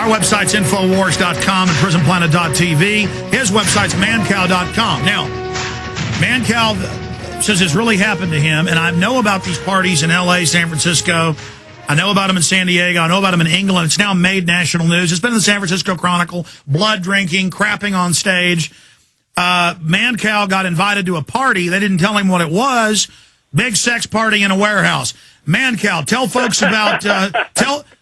Our website's INFOWARS.com and PrisonPlanet.tv. His website's Mancow.com. Now, Mancow says it's really happened to him, and I know about these parties in L.A., San Francisco. I know about them in San Diego. I know about them in England. It's now made national news. It's been in the San Francisco Chronicle. Blood drinking, crapping on stage. Mancow got invited to a party. They didn't tell him what it was. Big sex party in a warehouse. Mancow, tell folks about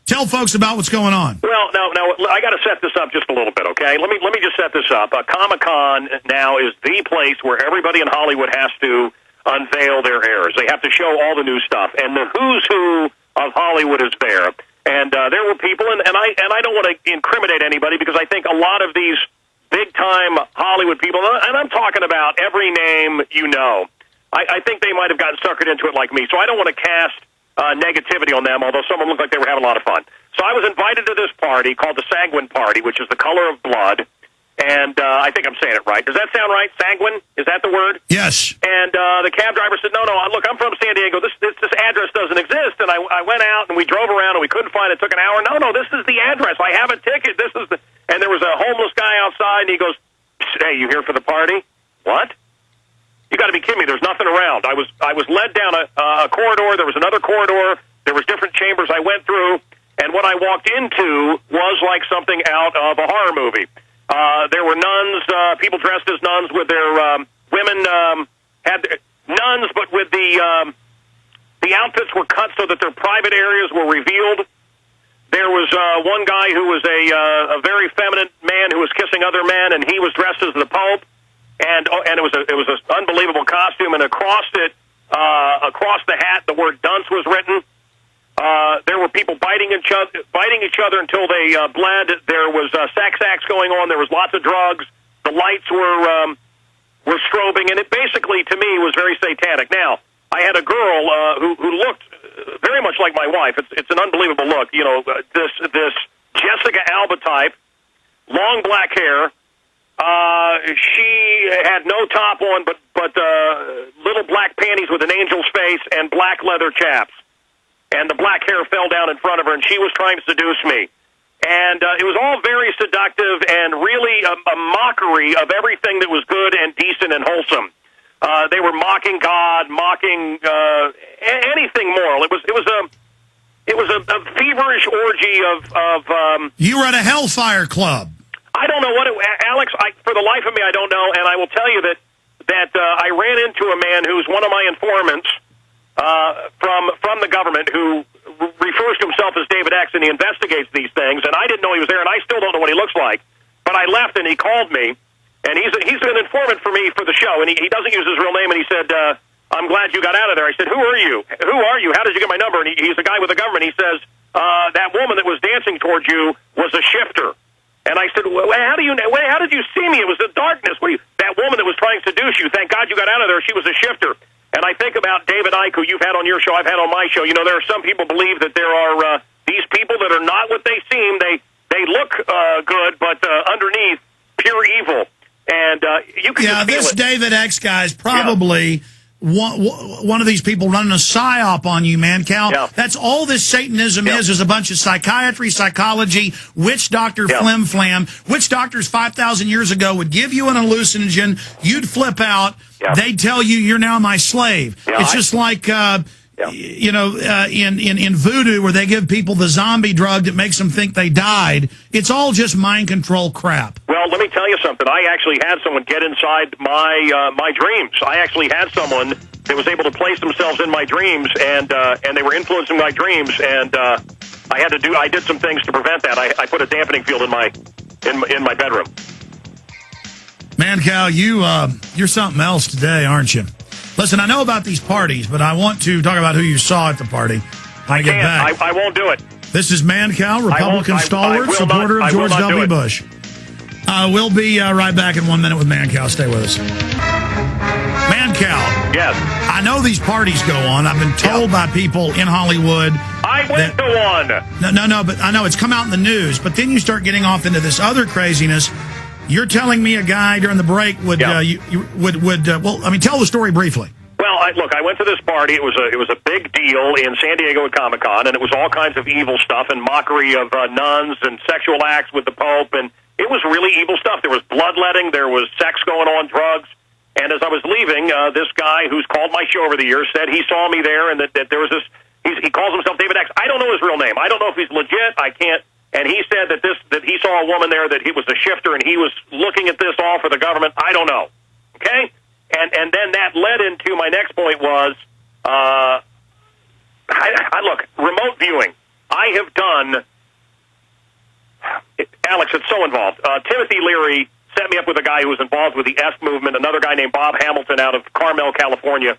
tell folks about what's going on. Well, now I got to set this up just a little bit, okay? Let me just set this up. Comic-Con now is the place where everybody in Hollywood has to unveil their heirs. They have to show all the new stuff, and the who's who of Hollywood is there. And there were people, and I don't want to incriminate anybody because I think a lot of these big-time Hollywood people, and I'm talking about every name you know, I think they might have gotten suckered into it like me. So I don't want to cast negativity on them, although some of them looked like they were having a lot of fun. So I was invited to this party called the Sanguine Party, which is the color of blood. And I think I'm saying it right. Does that sound right? Sanguine? Is that the word? Yes. And the cab driver said, no, look, I'm from San Diego. This address doesn't exist. And I went out and we drove around and we couldn't find it. It took an hour. No, this is the address. I have a ticket. This is the... And there was a homeless guy outside and he goes, hey, you here for the party? What? You got to be kidding me. There's nothing around. I was led down a corridor. There was another corridor. There was different chambers I went through. And what I walked into was like something out of a horror movie. There were nuns, people dressed as nuns with their women had nuns, but with the outfits were cut so that their private areas were revealed. There was one guy who was a very feminine man who was kissing other men, and he was dressed as the Pope. And it was an unbelievable costume, and across it, across the hat, the word "dunce" was written. There were people biting each other until they bled. There was sex acts going on. There was lots of drugs. The lights were strobing, and it basically, to me, was very satanic. Now, I had a girl who looked very much like my wife. It's an unbelievable look. You know, this Jessica Alba type, long black hair. She had no top on, but little black panties with an angel's face and black leather chaps. And the black hair fell down in front of her, and she was trying to seduce me. And it was all very seductive and really a mockery of everything that was good and decent and wholesome. They were mocking God, mocking anything moral. It was a feverish orgy of. You were at a Hellfire Club. I don't know what it, Alex. For the life of me, I don't know, and I will tell you that I ran into a man who's one of my informants from the government who refers to himself as David X, and he investigates these things. And I didn't know he was there, and I still don't know what he looks like. But I left, and he called me, and he's an informant for me for the show, and he doesn't use his real name. And he said, "I'm glad you got out of there." I said, "Who are you? Who are you? How did you get my number?" And he's a guy with the government. He says, "That woman that was dancing towards you was a shifter." And I said, well, how did you see me? It was the darkness. That woman that was trying to seduce you, thank God you got out of there. She was a shifter. And I think about David Icke, who you've had on your show, I've had on my show. You know, there are some people believe that there are these people that are not what they seem. They look good, but underneath, pure evil. And you can just feel this it. David X guy is probably one of these people running a psyop on you, Mancow. Yeah. That's all this Satanism is a bunch of psychiatry, psychology, witch doctor flim-flam. Witch doctors 5,000 years ago would give you an hallucinogen, you'd flip out, they'd tell you you're now my slave. It's just like, you know, in voodoo where they give people the zombie drug that makes them think they died. It's all just mind control crap. Well, let me tell you something. I actually had someone get inside my dreams. I actually had someone that was able to place themselves in my dreams, and they were influencing my dreams. And I did some things to prevent that. I put a dampening field in my bedroom. Mancow, you're something else today, aren't you? Listen, I know about these parties, but I want to talk about who you saw at the party. I get back. I won't do it. This is Mancow, Republican stalwart, supporter of George W. Bush. We'll be right back in 1 minute with Mancow. Stay with us. Mancow. Yes. I know these parties go on. I've been told by people in Hollywood. I went to one. No, but I know it's come out in the news. But then you start getting off into this other craziness. You're telling me a guy during the break would, well, I mean, tell the story briefly. Well, look, I went to this party. It was a big deal in San Diego at Comic-Con, and it was all kinds of evil stuff and mockery of nuns and sexual acts with the Pope, and it was really evil stuff. There was bloodletting, there was sex going on, drugs. And as I was leaving, this guy who's called my show over the years said he saw me there and that there was this, he calls himself David X. I don't know his real name. I don't know if he's legit. I can't. And he said that he saw a woman there, that he was a shifter, and he was looking at this all for the government. I don't know. Okay? And then that led into my next point was, look, remote viewing. I have done, Alex, it's so involved. Timothy Leary set me up with a guy who was involved with the S movement, another guy named Bob Hamilton out of Carmel, California.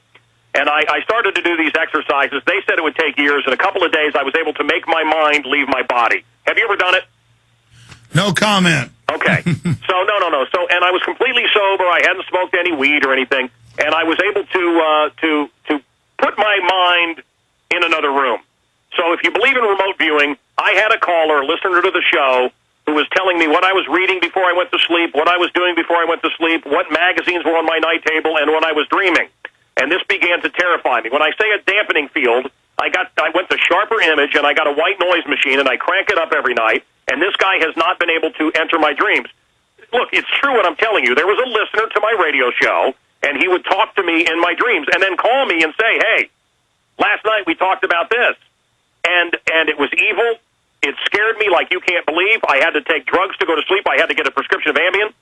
And I started to do these exercises. They said it would take years. In a couple of days, I was able to make my mind leave my body. Have you ever done it? No comment. Okay. So, no. So, and I was completely sober. I hadn't smoked any weed or anything. And I was able to put my mind in another room. So if you believe in remote viewing, I had a caller, a listener to the show, who was telling me what I was reading before I went to sleep, what I was doing before I went to sleep, what magazines were on my night table, and what I was dreaming. And this began to terrify me. When I say a dampening field, I went to Sharper Image, and I got a white noise machine, and I crank it up every night, and this guy has not been able to enter my dreams. Look, it's true what I'm telling you. There was a listener to my radio show, and he would talk to me in my dreams, and then call me and say, hey, last night we talked about this. And it was evil. It scared me like you can't believe. I had to take drugs to go to sleep. I had to get a prescription of Ambien.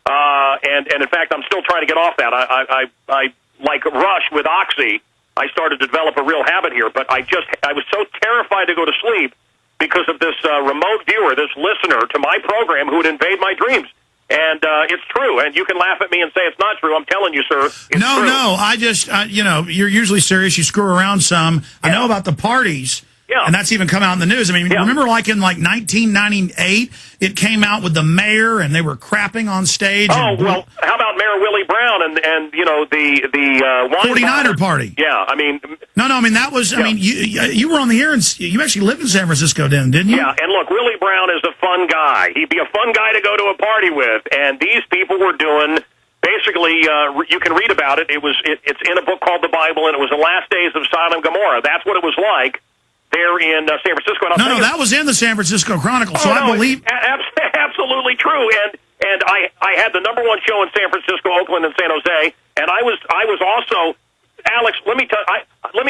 And in fact, I'm still trying to get off that. I like Rush with Oxy, I started to develop a real habit here. But I was so terrified to go to sleep because of this remote viewer, this listener to my program who would invade my dreams. And it's true. And you can laugh at me and say it's not true. I'm telling you, sir. It's true. No. I just, you're usually serious. You screw around some. Yeah. I know about the parties. Yeah. And that's even come out in the news. I mean, remember like in 1998, it came out with the mayor and they were crapping on stage. Oh, well, how about Mayor Willie Brown and the 49er party? Yeah, I mean. No, I mean, that was, I mean, you were on the air and you actually lived in San Francisco then, didn't you? Yeah, and look, Willie Brown is a fun guy. He'd be a fun guy to go to a party with. And these people were doing, basically, you can read about it. It's in a book called The Bible, and it was the last days of Sodom and Gomorrah. That's what it was like there in San Francisco. And no, that was in the San Francisco Chronicle, so I believe. Absolutely true. And I had the #1 show in San Francisco, Oakland, and San Jose, and I was also, Alex, let me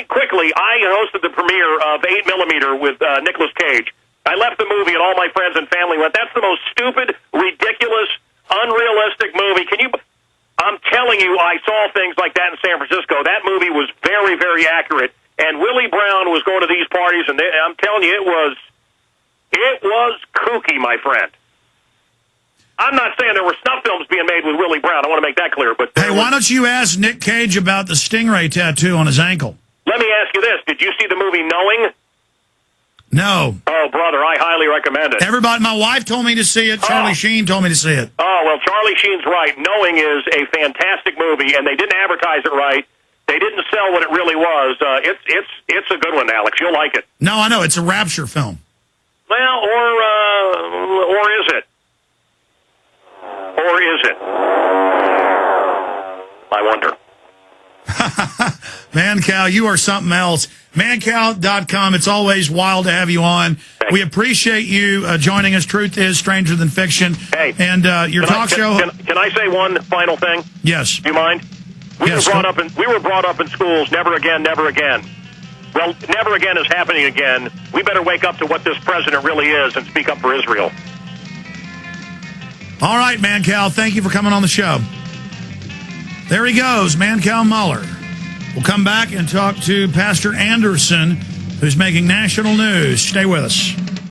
quickly, I hosted the premiere of 8mm with Nicolas Cage. I left the movie and all my friends and family went, that's the most stupid, ridiculous, unrealistic movie. I'm telling you, I saw things like that in San Francisco. That movie was very, very accurate. And Willie Brown was going to these parties, and I'm telling you, it was kooky, my friend. I'm not saying there were snuff films being made with Willie Brown. I want to make that clear. But hey, why don't you ask Nick Cage about the stingray tattoo on his ankle? Let me ask you this. Did you see the movie Knowing? No. Oh, brother, I highly recommend it. Everybody, my wife told me to see it. Charlie Sheen told me to see it. Oh, well, Charlie Sheen's right. Knowing is a fantastic movie, and they didn't advertise it right. They didn't sell what it really was. It's a good one, Alex. You'll like it. No, I know. It's a rapture film. Well, or is it? Or is it? I wonder. Mancow, you are something else. Mancow.com. It's always wild to have you on. Thanks. We appreciate you joining us. Truth is stranger than fiction. Hey, and your talk show. Can I say one final thing? Yes. Do you mind? We were brought up in schools, never again, never again. Well, never again is happening again. We better wake up to what this president really is and speak up for Israel. All right, Mancow, thank you for coming on the show. There he goes, Mancow Muller. We'll come back and talk to Pastor Anderson, who's making national news. Stay with us.